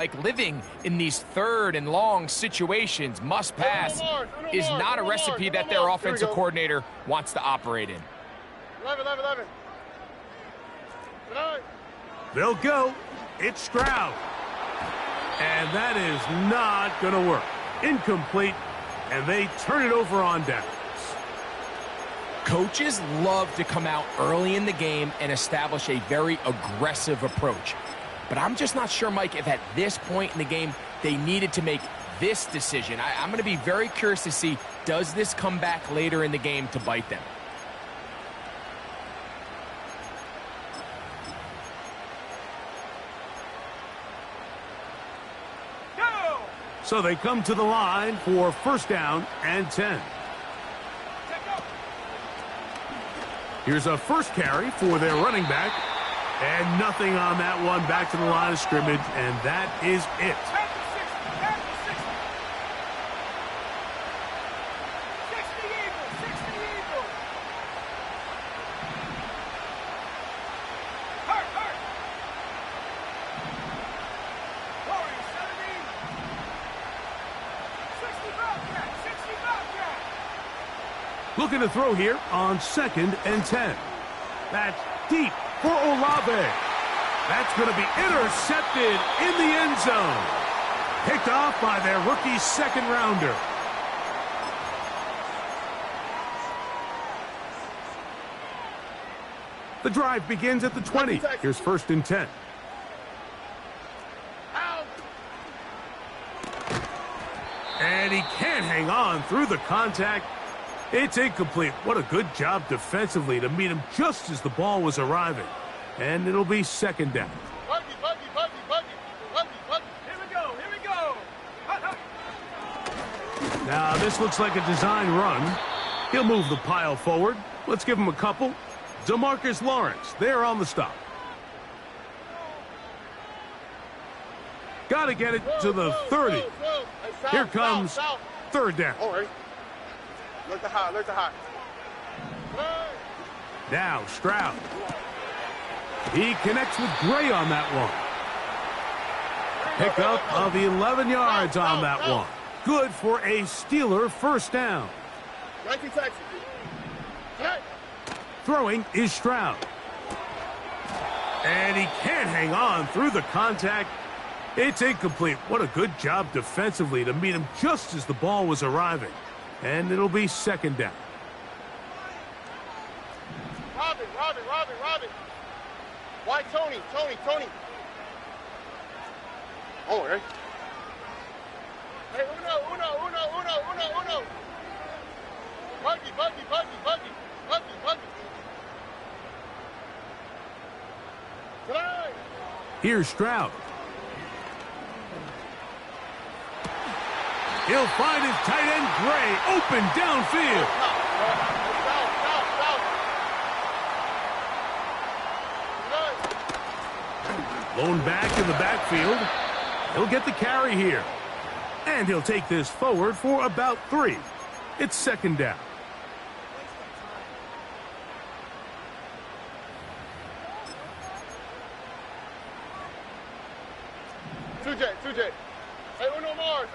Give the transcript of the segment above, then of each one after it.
Like living in these third and long situations, must pass, is not a recipe that their offensive coordinator wants to operate in. 11. They'll go. It's Stroud. And that is not going to work. Incomplete, and they turn it over on downs. Coaches love to come out early in the game and establish a very aggressive approach. But I'm just not sure, Mike, if at this point in the game they needed to make this decision. I'm going to be very curious to see, does this come back later in the game to bite them? So they come to the line for first down and 10. Here's a first carry for their running back. And nothing on that one. Back to the line of scrimmage, and that is it. Looking to throw here on 2nd and 10. That's deep for Olave. That's going to be intercepted in the end zone. Picked off by their rookie second rounder. The drive begins at the 20. Here's 1st and 10. And he can't hang on through the contact. It's incomplete. What a good job defensively to meet him just as the ball was arriving. And it'll be 2nd down. Here we go. Now, this looks like a design run. He'll move the pile forward. Let's give him a couple. DeMarcus Lawrence, there on the stop. Got to get it to the 30. Here comes 3rd down. Look to high. Now Stroud. He connects with Gray on that one. Pickup of 11 yards on that one. Good for a Steeler first down. Throwing is Stroud. And he can't hang on through the contact. It's incomplete. What a good job defensively to meet him just as the ball was arriving. And it'll be 2nd down. Robin. Why Tony? Oh, right. Hey, uno. Buggy. Tonight. Here's Stroud. He'll find his tight end, Gray, open downfield. Lone back in the backfield. He'll get the carry here. And he'll take this forward for about 3. It's 2nd down. Two J. Hey, uno more.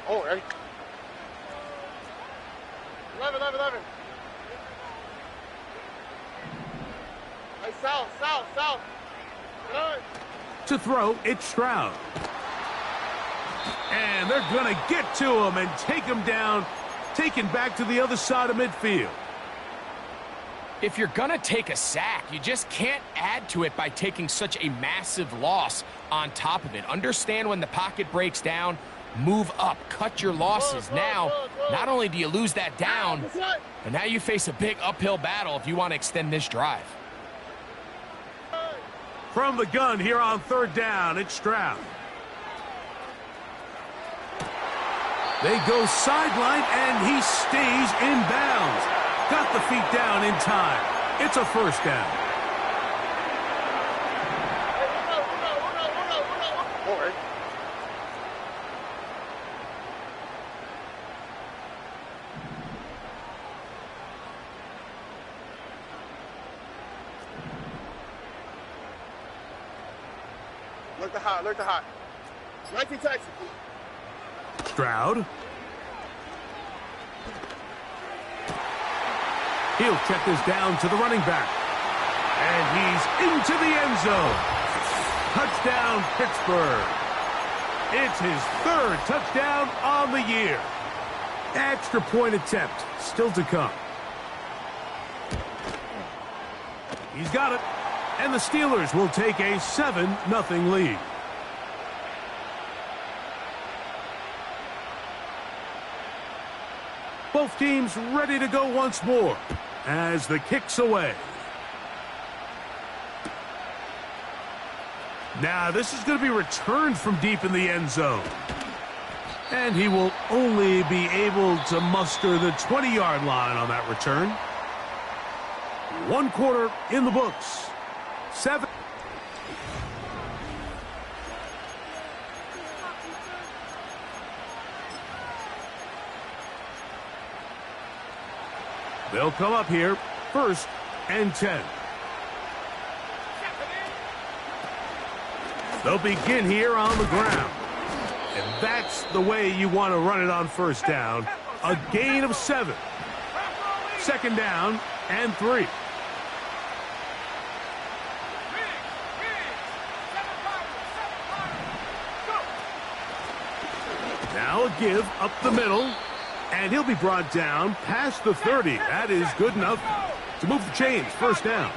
Oh, right. 11. Hey, south. Good. To throw, it's Stroud. And they're going to get to him and take him down, taken back to the other side of midfield. If you're going to take a sack, you just can't add to it by taking such a massive loss on top of it. Understand when the pocket breaks down, move up, cut your losses. Now, not only do you lose that down, but now you face a big uphill battle if you want to extend this drive. From the gun here on 3rd down, it's Stroud. They go sideline, and he stays in bounds. Got the feet down in time. It's a first down. Look to high. 19 Texas. Stroud. He'll check this down to the running back. And he's into the end zone. Touchdown, Pittsburgh. It's his third touchdown on the year. Extra point attempt still to come. He's got it. And the Steelers will take a 7-0 lead. Both teams ready to go once more as the kick's away. Now this is going to be returned from deep in the end zone. And he will only be able to muster the 20-yard line on that return. 1 quarter in the books. 7. They'll come up here, 1st and 10. They'll begin here on the ground. And that's the way you want to run it on 1st down. A gain of 7. 2nd down and 3. Now a give up the middle. And he'll be brought down past the 30. That is good enough to move the chains. 1st down.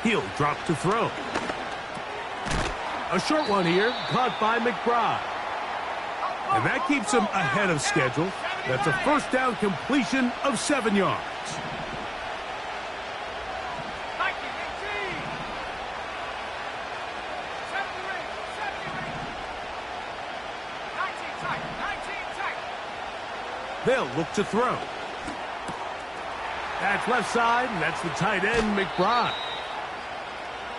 He'll drop to throw. A short one here, caught by McBride. And that keeps him ahead of schedule. That's a 1st down completion of 7 yards. They'll look to throw. That's left side, and that's the tight end, McBride.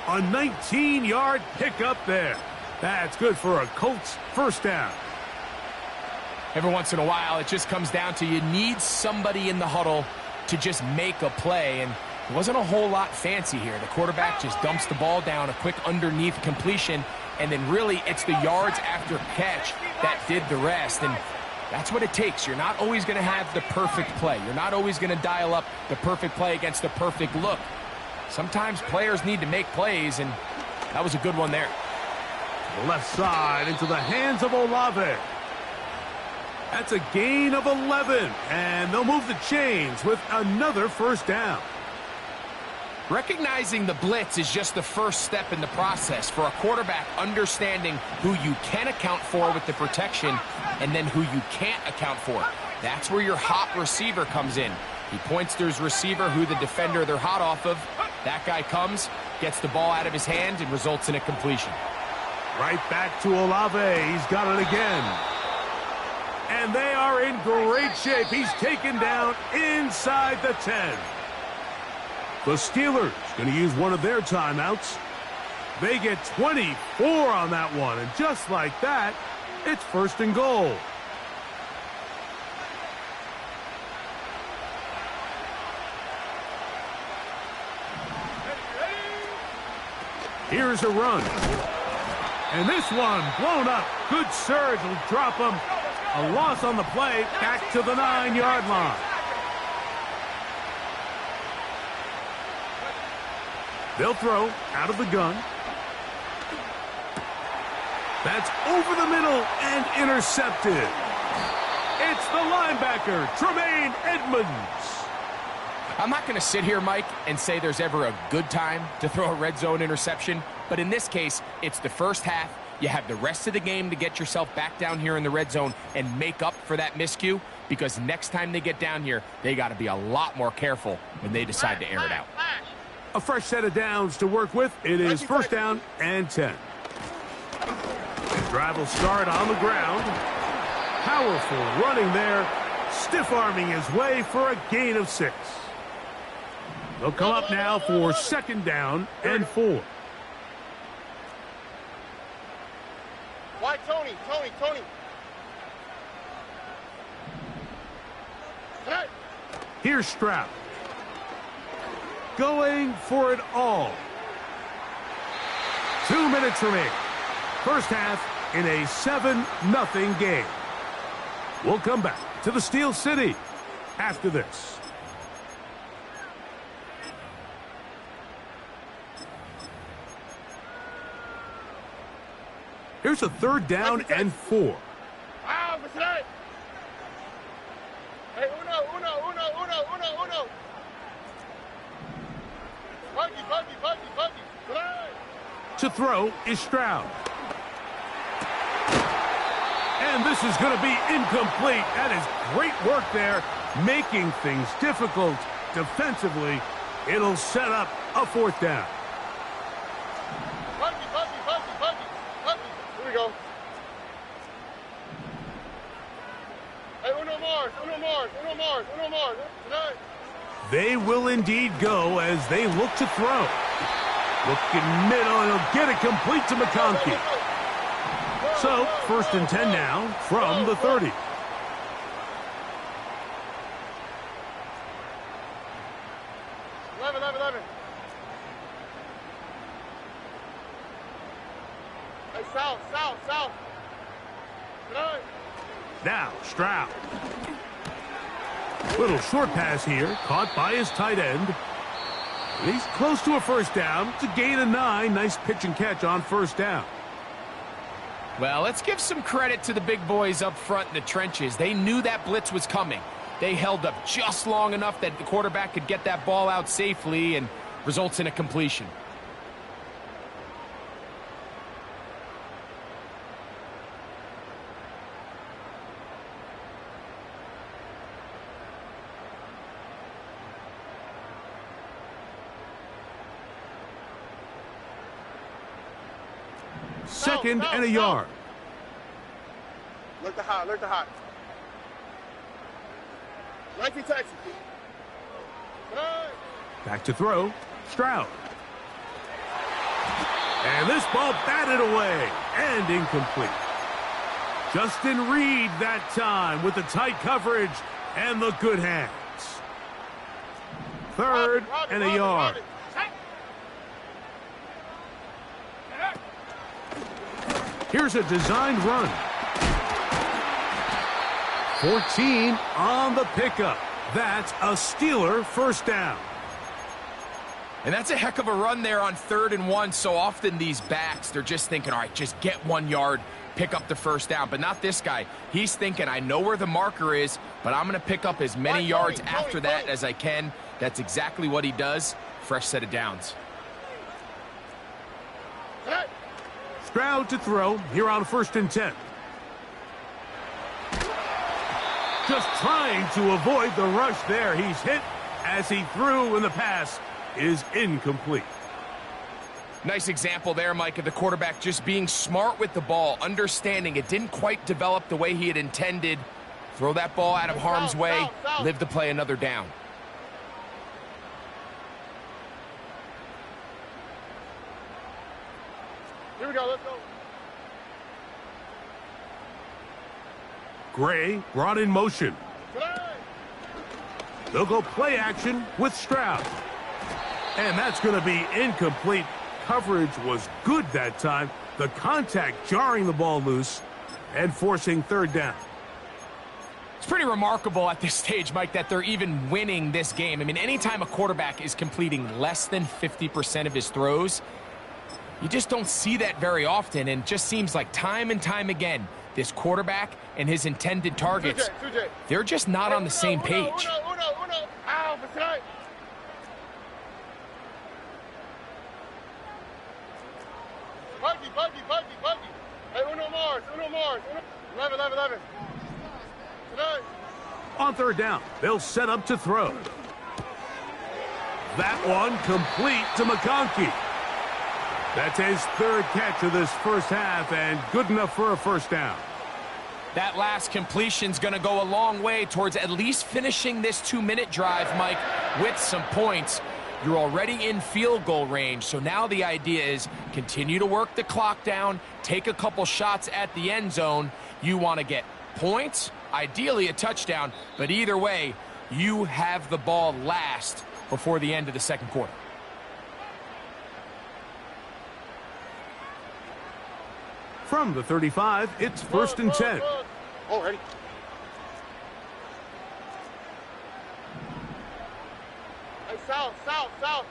A 19-yard pickup there. That's good for a Colts 1st down. Every once in a while, it just comes down to you need somebody in the huddle to just make a play, and it wasn't a whole lot fancy here. The quarterback just dumps the ball down, a quick underneath completion, and then really it's the yards after catch that did the rest, and that's what it takes. You're not always going to have the perfect play. You're not always going to dial up the perfect play against the perfect look. Sometimes players need to make plays, and that was a good one there. The left side into the hands of Olave. That's a gain of 11, and they'll move the chains with another 1st down. Recognizing the blitz is just the first step in the process for a quarterback understanding who you can account for with the protection and then who you can't account for. That's where your hot receiver comes in. He points to his receiver who the defender they're hot off of. That guy comes, gets the ball out of his hand, and results in a completion. Right back to Olave. He's got it again. And they are in great shape. He's taken down inside the 10. The Steelers going to use one of their timeouts. They get 24 on that one. And just like that, it's 1st and goal. Here's a run. And this one blown up. Good surge will drop him. A loss on the play back to the 9-yard line. They'll throw out of the gun. That's over the middle and intercepted. It's the linebacker, Tremaine Edmonds. I'm not going to sit here, Mike, and say there's ever a good time to throw a red zone interception, but in this case, it's the 1st half. You have the rest of the game to get yourself back down here in the red zone and make up for that miscue, because next time they get down here, they got to be a lot more careful when they decide to air it out. A fresh set of downs to work with. It is 1st down and 10. The drive will start on the ground. Powerful running there. Stiff-arming his way for a gain of 6. They'll come up now for 2nd down and 4. Why, Tony? Hey. Here's Stroud. Going for it all. minutes remain. First half in a 7-0 game. We'll come back to the Steel City after this. Here's a 3rd down and 4. Hey, uno. Buggy. To throw is Stroud. And this is going to be incomplete. That is great work there, making things difficult defensively. It'll set up a 4th down. Buggy. Here we go. Hey, uno Mars. Tonight. They will indeed go as they look to throw. Looking middle, and he'll get it complete to McConkey. So, 1st and 10 now from the 30. Eleven. Hey, south. Tonight. Now, Stroud. Little short pass here, caught by his tight end. And he's close to a 1st down. It's a gain of 9. Nice pitch and catch on 1st down. Well, let's give some credit to the big boys up front in the trenches. They knew that blitz was coming. They held up just long enough that the quarterback could get that ball out safely and results in a completion. Second and a yard. Look the hot. Nike Texas. Back to throw, Stroud. And this ball batted away and incomplete. Justin Reed that time with the tight coverage and the good hands. 3rd and a yard. Here's a designed run. 14 on the pickup. That's a Steeler 1st down. And that's a heck of a run there on 3rd and 1. So often these backs, they're just thinking, all right, just get 1 yard, pick up the 1st down. But not this guy. He's thinking, I know where the marker is, but I'm going to pick up as many yards after that as I can. That's exactly what he does. Fresh set of downs. Stroud to throw here on 1st and 10. Just trying to avoid the rush there. He's hit as he threw, and the pass is incomplete. Nice example there, Mike, of the quarterback just being smart with the ball, understanding it didn't quite develop the way he had intended. Throw that ball out of harm's way, live to play another down. Here we go, let's go. Gray brought in motion. They'll go play action with Stroud. And that's going to be incomplete. Coverage was good that time. The contact jarring the ball loose and forcing 3rd down. It's pretty remarkable at this stage, Mike, that they're even winning this game. I mean, anytime a quarterback is completing less than 50% of his throws, you just don't see that very often, and just seems like time and time again, this quarterback and his intended targets, they're just not on the same page. Buggy. Hey, uno Mars. 11. Tonight. On 3rd down, they'll set up to throw. That one complete to McConkey. That's his 3rd catch of this 1st half, and good enough for a 1st down. That last completion's going to go a long way towards at least finishing this 2-minute drive, Mike, with some points. You're already in field goal range, so now the idea is continue to work the clock down, take a couple shots at the end zone. You want to get points, ideally a touchdown, but either way, you have the ball last before the end of the 2nd quarter. From the 35, it's first and 10. Oh, ready. Hey, south, south, south.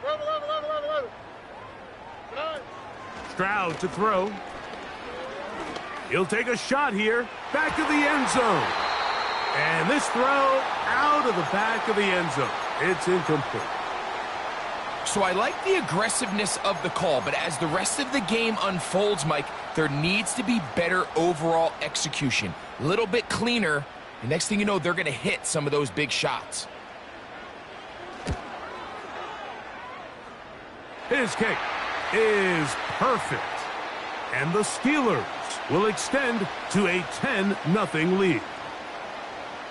Level. Stroud to throw. He'll take a shot here. Back of the end zone. And this throw out of the back of the end zone. It's incomplete. So I like the aggressiveness of the call, but as the rest of the game unfolds, Mike, there needs to be better overall execution. A little bit cleaner, and next thing you know, they're going to hit some of those big shots. His kick is perfect. And the Steelers will extend to a 10-0 lead.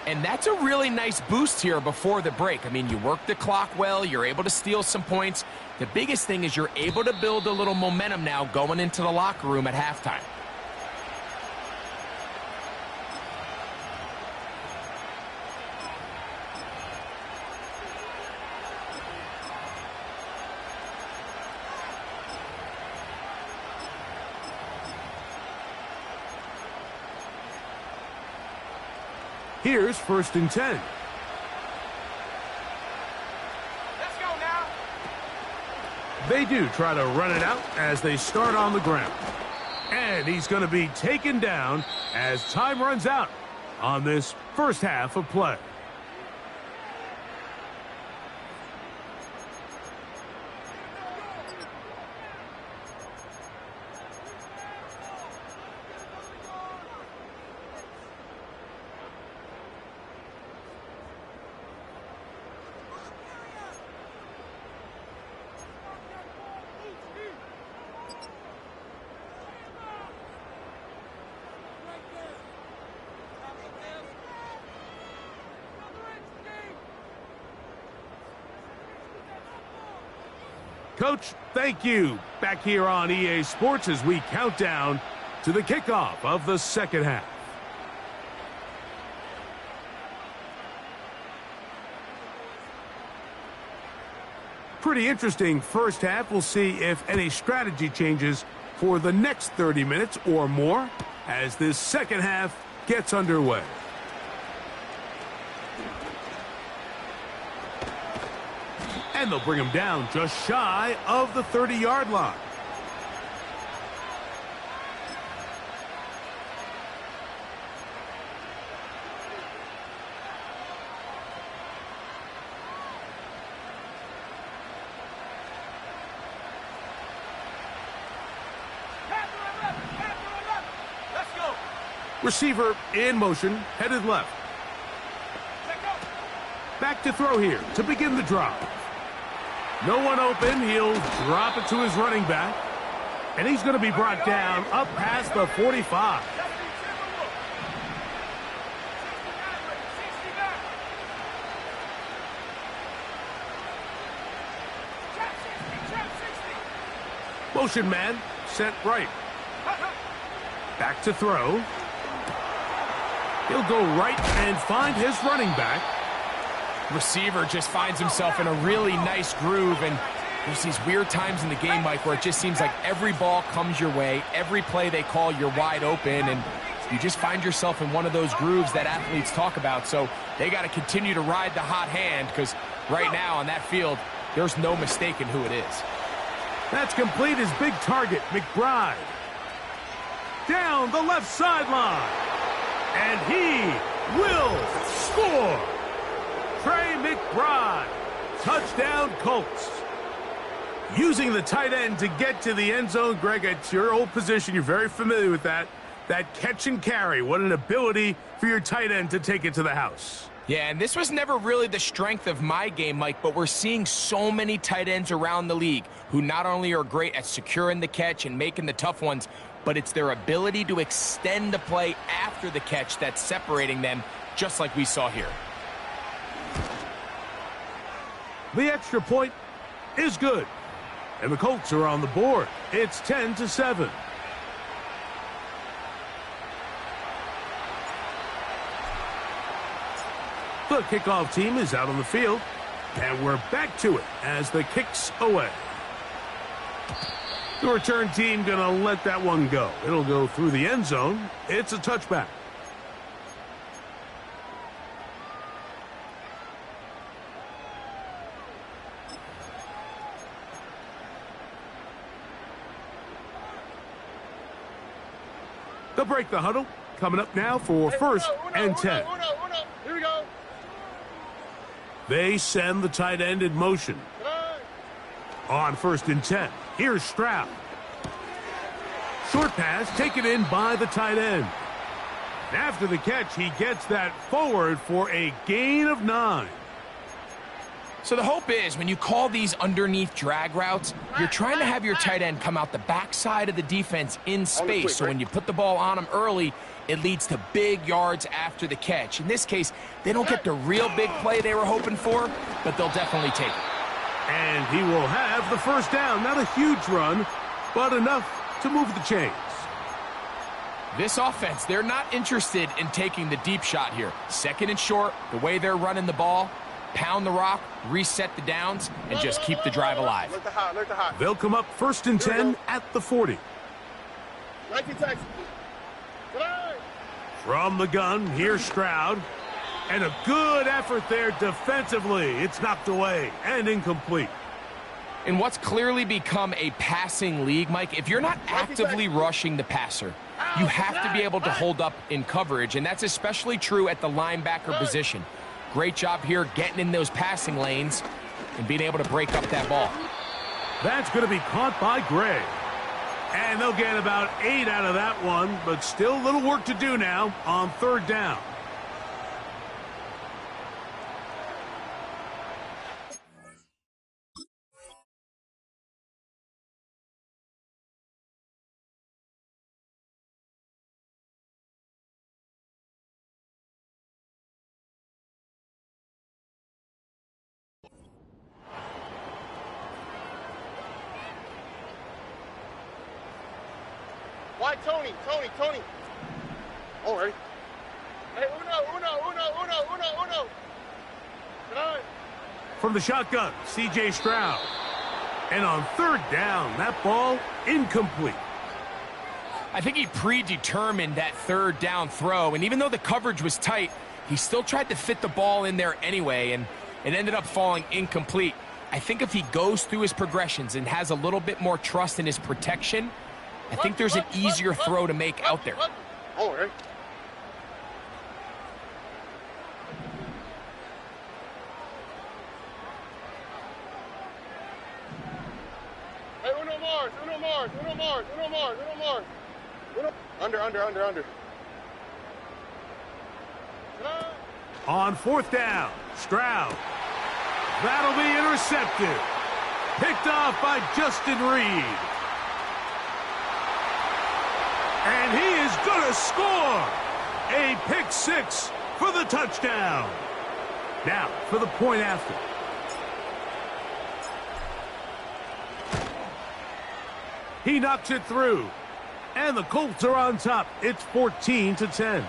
And that's a really nice boost here before the break. I mean, you work the clock well, you're able to steal some points. The biggest thing is you're able to build a little momentum now going into the locker room at halftime. Here's first and 10. Let's go now. They do try to run it out as they start on the ground. And he's going to be taken down as time runs out on this first half of play. Coach, thank you. Back here on EA Sports as we count down to the kickoff of the second half. Pretty interesting first half. We'll see if any strategy changes for the next 30 minutes or more as this second half gets underway. And they'll bring him down just shy of the 30-yard line. Let's go. Receiver in motion, headed left. Back to throw here to begin the drive. No one open. He'll drop it to his running back. And he's going to be brought down up past the 45. Motion man sent right. Back to throw. He'll go right and find his running back. Receiver just finds himself in a really nice groove, and there's these weird times in the game, Mike, where it just seems like every ball comes your way, every play they call, you're wide open, and you just find yourself in one of those grooves that athletes talk about. So they got to continue to ride the hot hand, because right now on that field, there's no mistaking who it is. That's complete. His big target, McBride. Down the left sideline. And he will score. Trey McBride, touchdown Colts. Using the tight end to get to the end zone, Greg, it's your old position. You're very familiar with that. That catch and carry, what an ability for your tight end to take it to the house. Yeah, and this was never really the strength of my game, Mike, but we're seeing so many tight ends around the league who not only are great at securing the catch and making the tough ones, but it's their ability to extend the play after the catch that's separating them, just like we saw here. The extra point is good. And the Colts are on the board. It's 10-7. The kickoff team is out on the field, and we're back to it as the kick's away. The return team going to let that one go. It'll go through the end zone. It's a touchback. They'll break the huddle. Coming up now for first and 10. Here we go. They send the tight end in motion. On first and 10, here's Stroud. Short pass taken in by the tight end. After the catch, he gets that forward for a gain of 9. So the hope is when you call these underneath drag routes, you're trying to have your tight end come out the backside of the defense in space. So when you put the ball on him early, it leads to big yards after the catch. In this case, they don't get the real big play they were hoping for, but they'll definitely take it. And he will have the first down. Not a huge run, but enough to move the chains. This offense, they're not interested in taking the deep shot here. Second and short, the way they're running the ball, pound the rock, reset the downs, and just keep the drive alive. Look the hot. They'll come up first and 10 at the 40. From the gun, here's Stroud. And a good effort there defensively. It's knocked away and incomplete. In what's clearly become a passing league, Mike, if you're not actively rushing the passer, you have to be able to hold up in coverage, and that's especially true at the linebacker position. Great job here getting in those passing lanes and being able to break up that ball. That's going to be caught by Gray. And they'll get about 8 out of that one, but still a little work to do now on third down. Why Tony? Oh, ready? Hey, uno. Come on. From the shotgun, C.J. Stroud. And on third down, that ball incomplete. I think he predetermined that third down throw, and even though the coverage was tight, he still tried to fit the ball in there anyway, and it ended up falling incomplete. I think if he goes through his progressions and has a little bit more trust in his protection, I think there's an easier throw to make out there. Oh, right. Hey, uno Mars. Under. On fourth down, Stroud. That'll be intercepted. Picked off by Justin Reed. And he is going to score a pick six for the touchdown. Now for the point after. He knocks it through. And the Colts are on top. It's 14-10.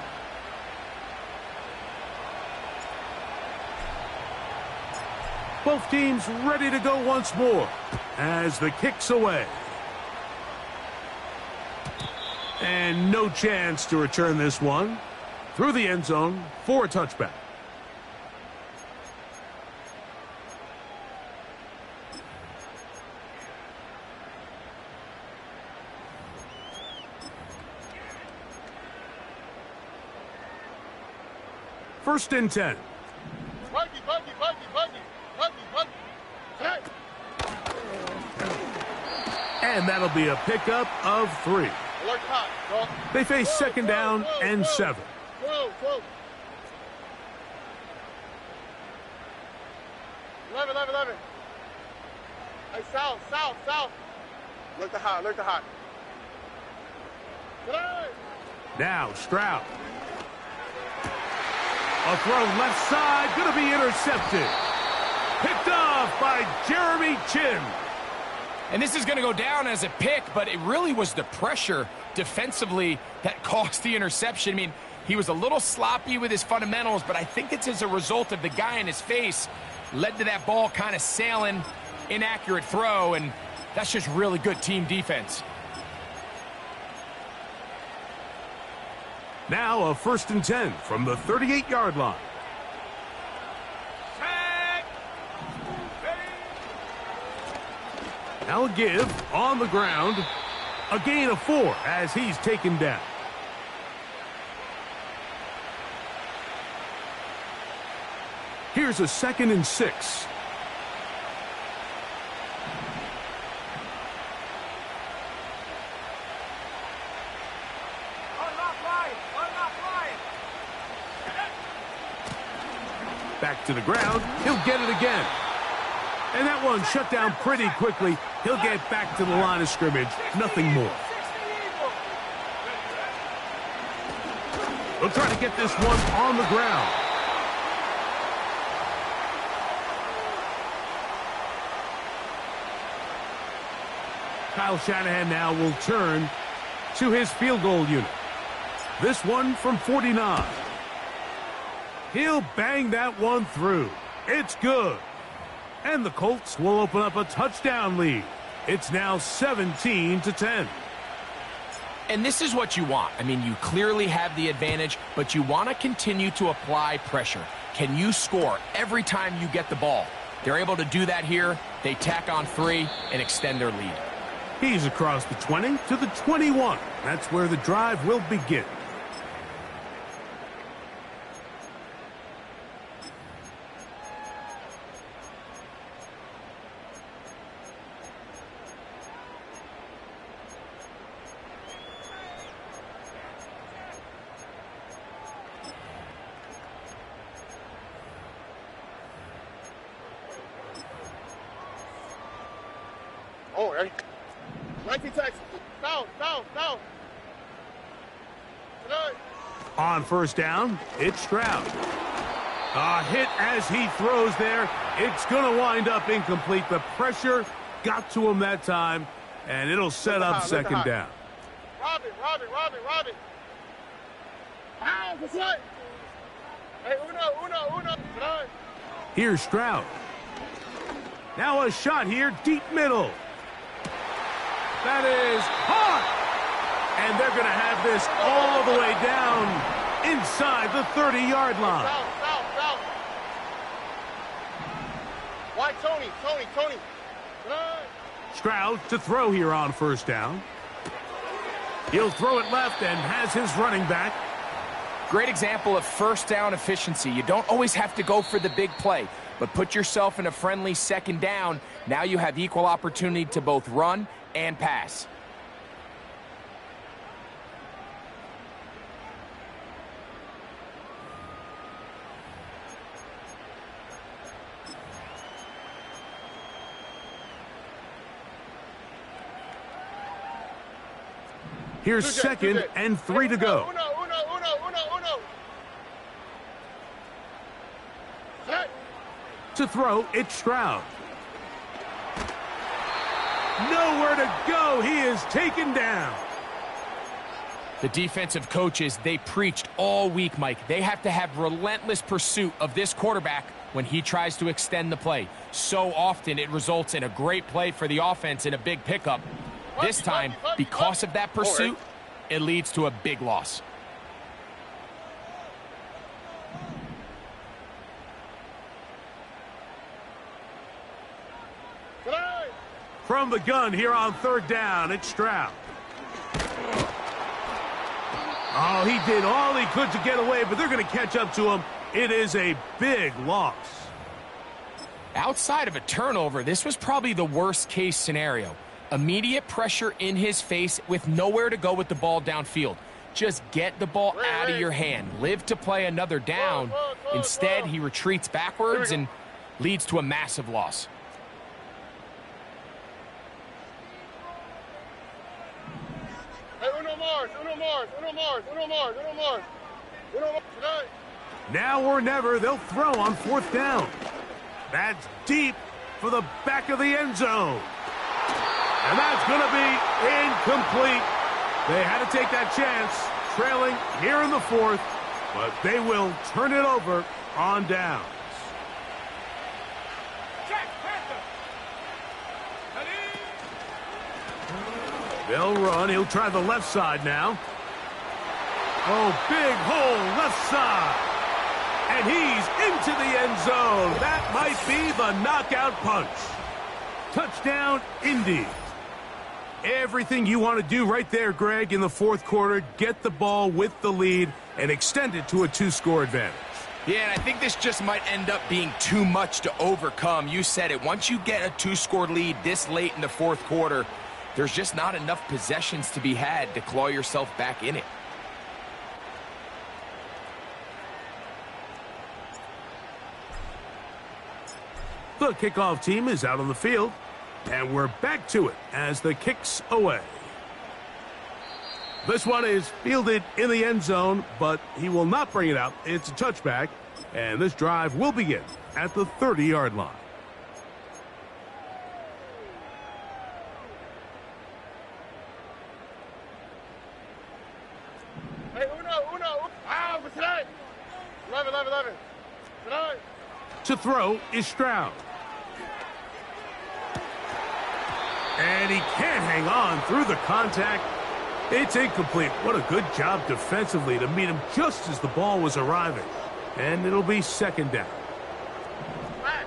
Both teams ready to go once more as the kick's away. And no chance to return this one through the end zone for a touchback. First and 10. Buggy. Hey. And that'll be a pickup of 3. They face second down and 7. 12. 11. Hey, south. Look the hot. Now Stroud. A throw left side, going to be intercepted. Picked off by Jeremy Chin. And this is going to go down as a pick, but it really was the pressure defensively that caused the interception. I mean, He was a little sloppy with his fundamentals, but I think it's as a result of the guy in his face led to that ball kind of sailing, inaccurate throw, and that's just really good team defense. Now a 1st and 10 from the 38-yard line. Now a give on the ground. A gain of 4 as he's taken down. Here's a 2nd and 6. Back to the ground. He'll get it again. And that one shut down pretty quickly. He'll get back to the line of scrimmage. Nothing more. They'll try to get this one on the ground. Kyle Shanahan now will turn to his field goal unit. This one from 49. He'll bang that one through. It's good. And the Colts will open up a touchdown lead. It's now 17-10. And this is what you want. I mean, you clearly have the advantage, but you want to continue to apply pressure. Can you score every time you get the ball? They're able to do that here. They tack on 3 and extend their lead. He's across the 20 to the 21. That's where the drive will begin. Oh, right. 19 Texas. Down. On 1st down, it's Stroud. A hit as he throws there. It's going to wind up incomplete. The pressure got to him that time, and it'll set up 2nd down. Robin. Ah, that's right. Hey, uno. Here's Stroud. Now a shot here, deep middle. That is hot. And they're going to have this all the way down inside the 30-yard line. South. Why, Tony. Stroud to throw here on 1st down. He'll throw it left and has his running back. Great example of 1st down efficiency. You don't always have to go for the big play, but put yourself in a friendly 2nd down. Now you have equal opportunity to both run and pass. Here's 2nd and 3 to go. Uno. To throw, it's Stroud. Nowhere to go. He is taken down. The defensive coaches, they preached all week, Mike. They have to have relentless pursuit of this quarterback when he tries to extend the play. So often it results in a great play for the offense and a big pickup. This time, because of that pursuit, it leads to a big loss. From the gun here on 3rd down, it's Stroud. Oh, he did all he could to get away, but they're going to catch up to him. It is a big loss. Outside of a turnover, this was probably the worst-case scenario. Immediate pressure in his face with nowhere to go with the ball downfield. Just get the ball out of your hand. Live to play another down. Instead, he retreats backwards and leads to a massive loss. Hey, uno more. Now or never, they'll throw on 4th down. That's deep for the back of the end zone. And that's going to be incomplete. They had to take that chance. trailing here in the fourth, but they will turn it over on downs. They'll run. He'll try the left side now. Oh, big hole left side. And he's into the end zone. That might be the knockout punch. Touchdown, Indy. Everything you want to do right there, Greg, in the fourth quarter. Get the ball with the lead and extend it to a 2-score advantage. Yeah, and I think this just might end up being too much to overcome. You said it. Once you get a 2-score lead this late in the fourth quarter, there's just not enough possessions to be had to claw yourself back in it. The kickoff team is out on the field, and we're back to it as the kick's away. This one is fielded in the end zone, but he will not bring it out. It's a touchback, and this drive will begin at the 30-yard line. Hey, uno. Ah, for tonight. 11. Tonight. To throw is Stroud. And he can't hang on through the contact. It's incomplete. What a good job defensively to meet him just as the ball was arriving. And it'll be second down. Flash.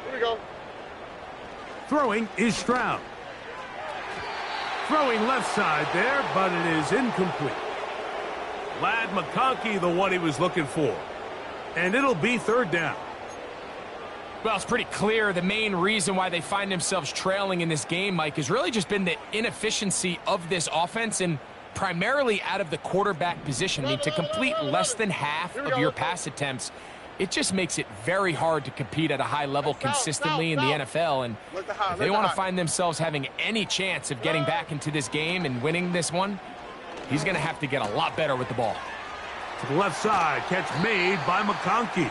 Here we go. Throwing is Stroud. Throwing left side there, but it is incomplete. Lad McConkey, the one he was looking for. And it'll be third down. Well, it's pretty clear the main reason why they find themselves trailing in this game, Mike, has really just been the inefficiency of this offense and primarily out of the quarterback position. I mean, to complete less than half of your pass attempts, it just makes it very hard to compete at a high level consistently in the NFL. And if they want to find themselves having any chance of getting back into this game and winning this one, he's going to have to get a lot better with the ball. To the left side, catch made by McConkey.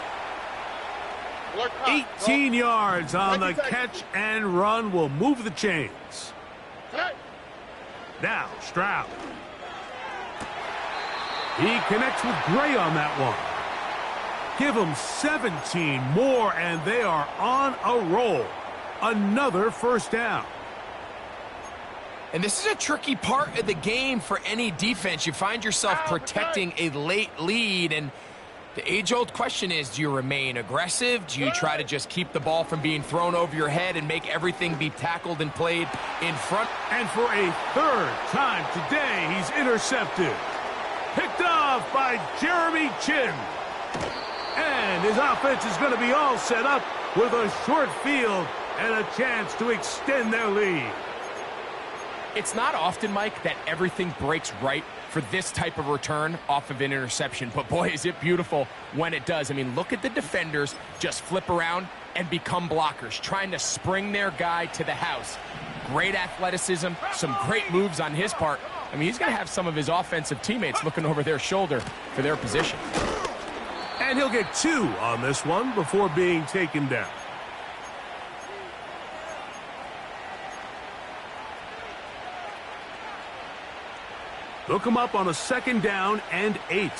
18 yards on the catch and run will move the chains. Now, Stroud. He connects with Gray on that one. Give them 17 more, and they are on a roll. Another first down. And this is a tricky part of the game for any defense. You find yourself protecting a late lead, and the age-old question is, do you remain aggressive? Do you try to just keep the ball from being thrown over your head and make everything be tackled and played in front? And for a third time today, he's intercepted. Picked off by Jeremy Chin. And his offense is going to be all set up with a short field and a chance to extend their lead. It's not often, Mike, that everything breaks right for this type of return off of an interception. But boy, is it beautiful when it does. I mean, look at the defenders just flip around and become blockers, trying to spring their guy to the house. Great athleticism, some great moves on his part. I mean, he's going to have some of his offensive teammates looking over their shoulder for their position. And he'll get 2 on this one before being taken down. Look him up on a second down and 8.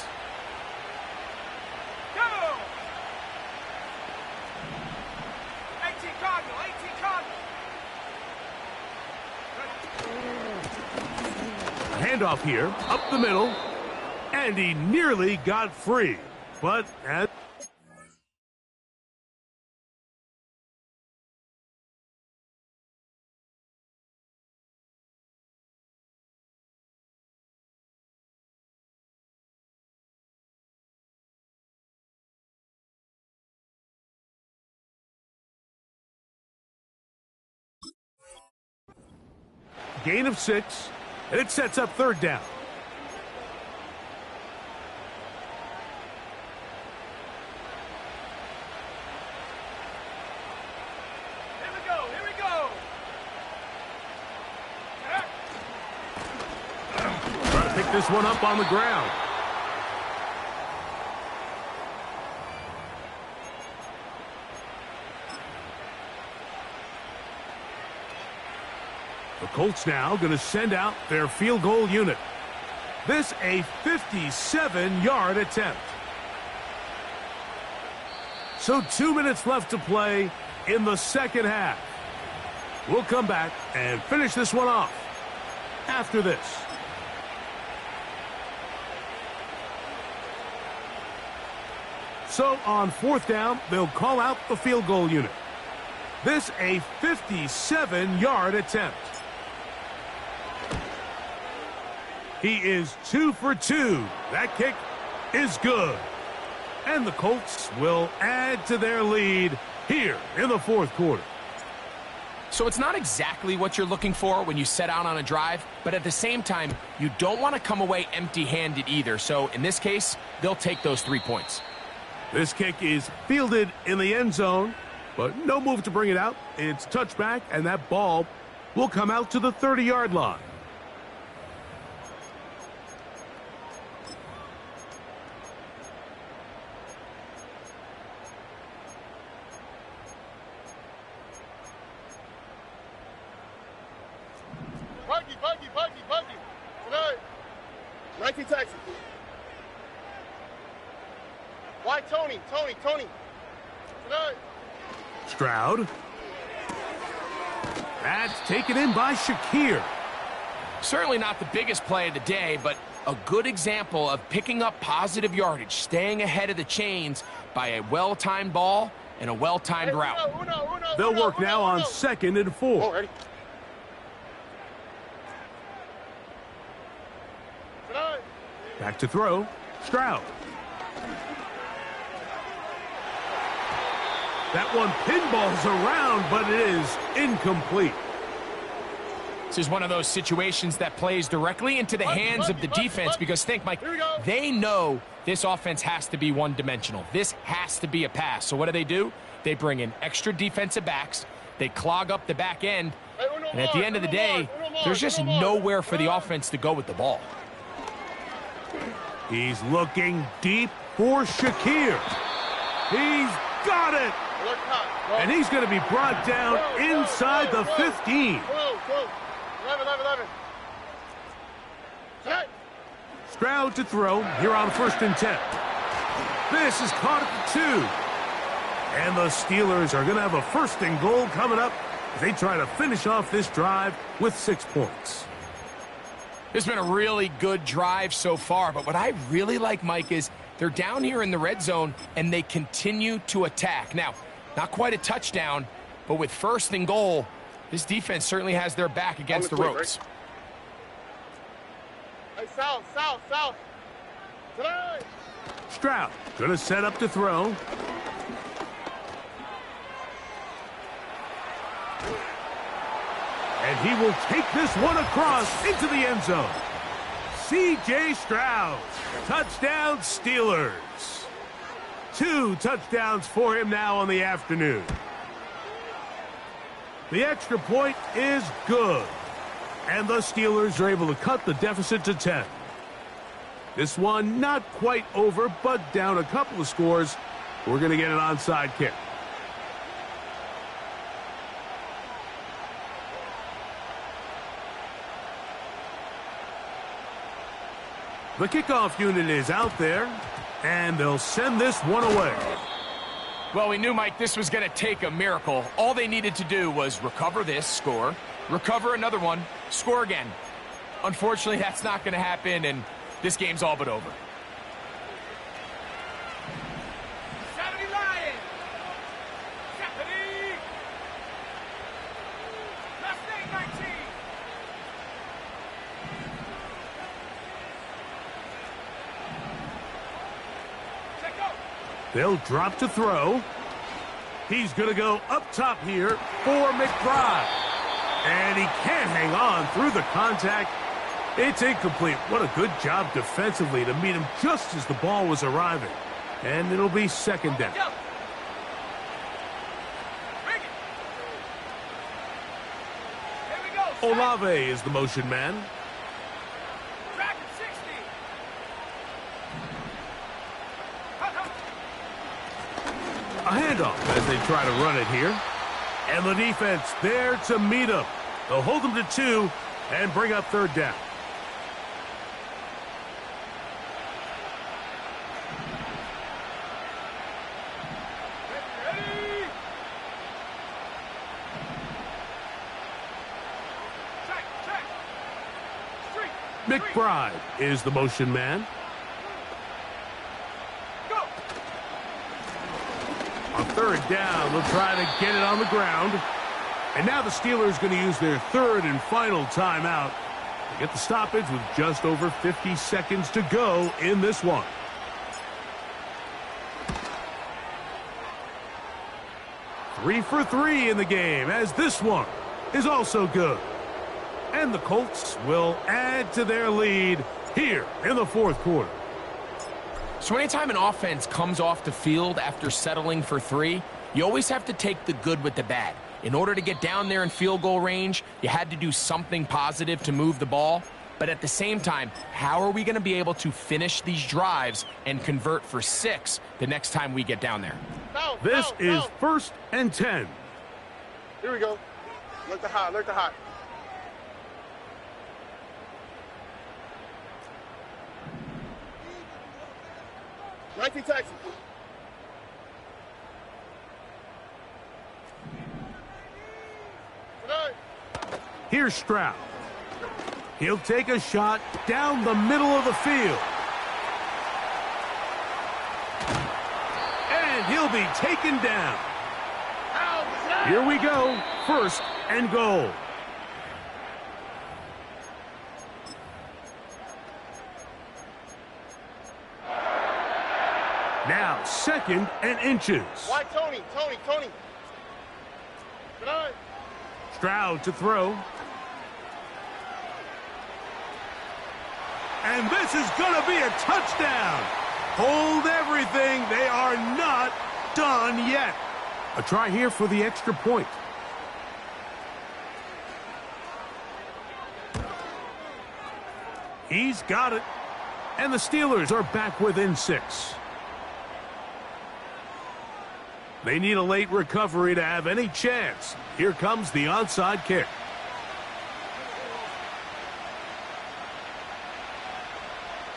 Go! 18 Cardinal. A handoff here, up the middle, and he nearly got free. But as gain of 6, and it sets up third down. Here we go. Trying to pick this one up on the ground. The Colts now going to send out their field goal unit. This a 57-yard attempt. So 2 minutes left to play in the second half. We'll come back and finish this one off after this. So on fourth down, they'll call out the field goal unit. This a 57-yard attempt. He is 2 for 2. That kick is good. And the Colts will add to their lead here in the fourth quarter. So it's not exactly what you're looking for when you set out on a drive, but at the same time, you don't want to come away empty-handed either. So in this case, they'll take those 3 points. This kick is fielded in the end zone, but no move to bring it out. It's touchback, and that ball will come out to the 30-yard line. Buggy. Tonight. 19 Texas. Why Tony? Tonight. Stroud. That's taken in by Shakir. Certainly not the biggest play of the day, but a good example of picking up positive yardage, staying ahead of the chains by a well-timed ball and a well-timed route. They'll work now on 2nd and 4. Oh, ready? Tonight. Back to throw. Stroud. That one pinballs around, but it is incomplete. This is one of those situations that plays directly into the hands of the defense because think, Mike, they know this offense has to be one-dimensional. This has to be a pass. So what do? They bring in extra defensive backs. They clog up the back end. And at the end of the day, there's just nowhere for the offense to go with the ball. He's looking deep for Shakir. He's got it. And he's going to be brought down inside the 15. 11. Stroud to throw here on 1st and 10. This is caught at the 2. And the Steelers are going to have a 1st and goal coming up as they try to finish off this drive with 6 points. It's been a really good drive so far, but what I really like, Mike, is they're down here in the red zone and they continue to attack. Now, not quite a touchdown, but with 1st and goal, this defense certainly has their back against the ropes. Hey, south. Tonight. Stroud going to set up to throw. And he will take this one across into the end zone. C.J. Stroud. Touchdown, Steelers. 2 touchdowns for him now on the afternoon. The extra point is good. And the Steelers are able to cut the deficit to 10. This one not quite over, but down a couple of scores. We're going to get an onside kick. The kickoff unit is out there, and they'll send this one away. Well, we knew, Mike, this was going to take a miracle. All they needed to do was recover this, score, recover another one, score again. Unfortunately, that's not going to happen, and this game's all but over. 70 Lions! 70! Left 19! Check go! They'll drop to throw. He's going to go up top here for McBride. And he can't hang on through the contact. It's incomplete. What a good job defensively to meet him just as the ball was arriving. And it'll be 2nd down. Olave is the motion man. A handoff as they try to run it here. And the defense there to meet him. They'll hold them to 2 and bring up third down. Ready. Check. Street. McBride is the motion man. Go. On third down, they'll try to get it on the ground. And now the Steelers going to use their third and final timeout to get the stoppage with just over 50 seconds to go in this one. Three for 3 in the game, as this one is also good. And the Colts will add to their lead here in the fourth quarter. So anytime an offense comes off the field after settling for 3, you always have to take the good with the bad. In order to get down there in field goal range, you had to do something positive to move the ball. But at the same time, how are we going to be able to finish these drives and convert for 6 the next time we get down there? This is first and 10. Here we go. Look to hot. 19 Texas. Here's Stroud. He'll take a shot down the middle of the field. And he'll be taken down. Here we go. First and goal. Now, second and inches. Why Tony? Tonight. Stroud to throw. And this is going to be a touchdown. Hold everything. They are not done yet. A try here for the extra point. He's got it. And the Steelers are back within 6. They need a late recovery to have any chance. Here comes the onside kick.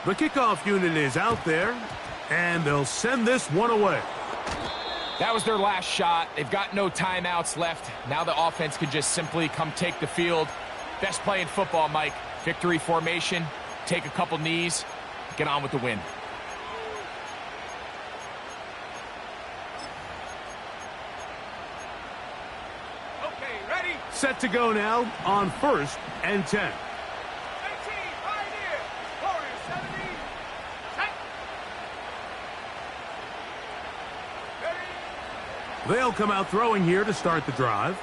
The kickoff unit is out there, and they'll send this one away. That was their last shot. They've got no timeouts left. Now the offense could just simply come take the field. Best play in football, Mike. Victory formation, take a couple knees, get on with the win. Okay, ready. Set to go now on first and 10. 18, Pioneer. Warriors, 70. Set. Ready. They'll come out throwing here to start the drive.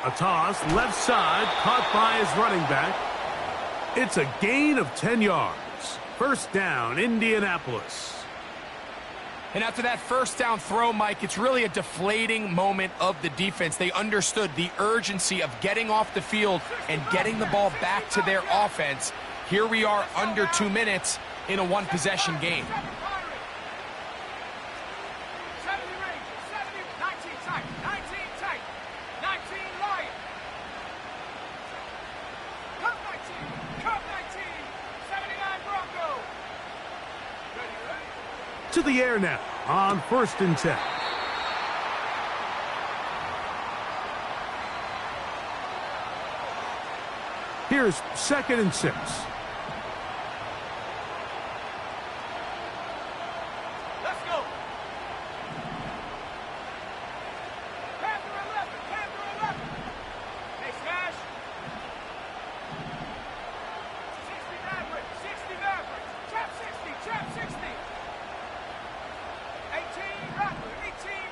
A toss, left side, caught by his running back. It's a gain of 10 yards. First down, Indianapolis. And after that first down throw, Mike, it's really a deflating moment of the defense. They understood the urgency of getting off the field and getting the ball back to their offense. Here we are under 2 minutes in a one-possession game. 70 Rangers, 70, 19 tight, 19 tight, 19 Lions. Cup 19, 79 Bronco. Ready. To the air now on first and 10. Here's second and 6. Let's go. Panther 11. Hey, Smash. 60 Maverick. Trap 60. 18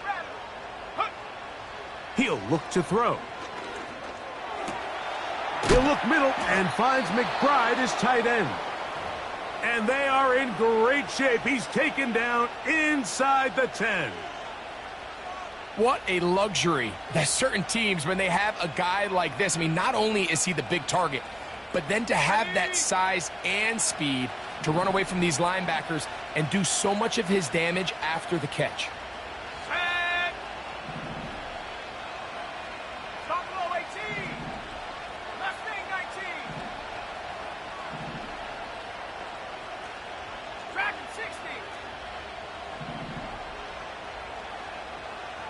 Rattler. Hook. He'll look to throw. He'll look middle and finds McBride as tight end. And they are in great shape. He's taken down inside the 10. What a luxury that certain teams, when they have a guy like this, I mean, not only is he the big target, but then to have that size and speed to run away from these linebackers and do so much of his damage after the catch. Set. Stop below 18. 60.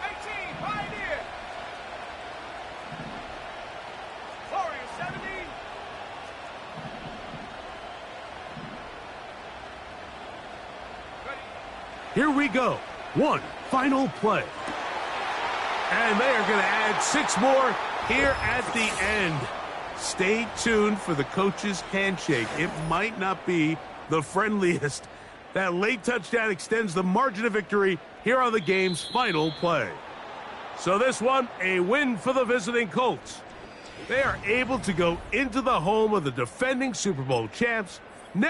18, Pioneer. Warrior 70. Ready. Here we go. One final play. And they are going to add 6 more here at the end. Stay tuned for the coach's handshake. It might not be the friendliest. That late touchdown extends the margin of victory here on the game's final play. So this one, a win for the visiting Colts. They are able to go into the home of the defending Super Bowl champs. Never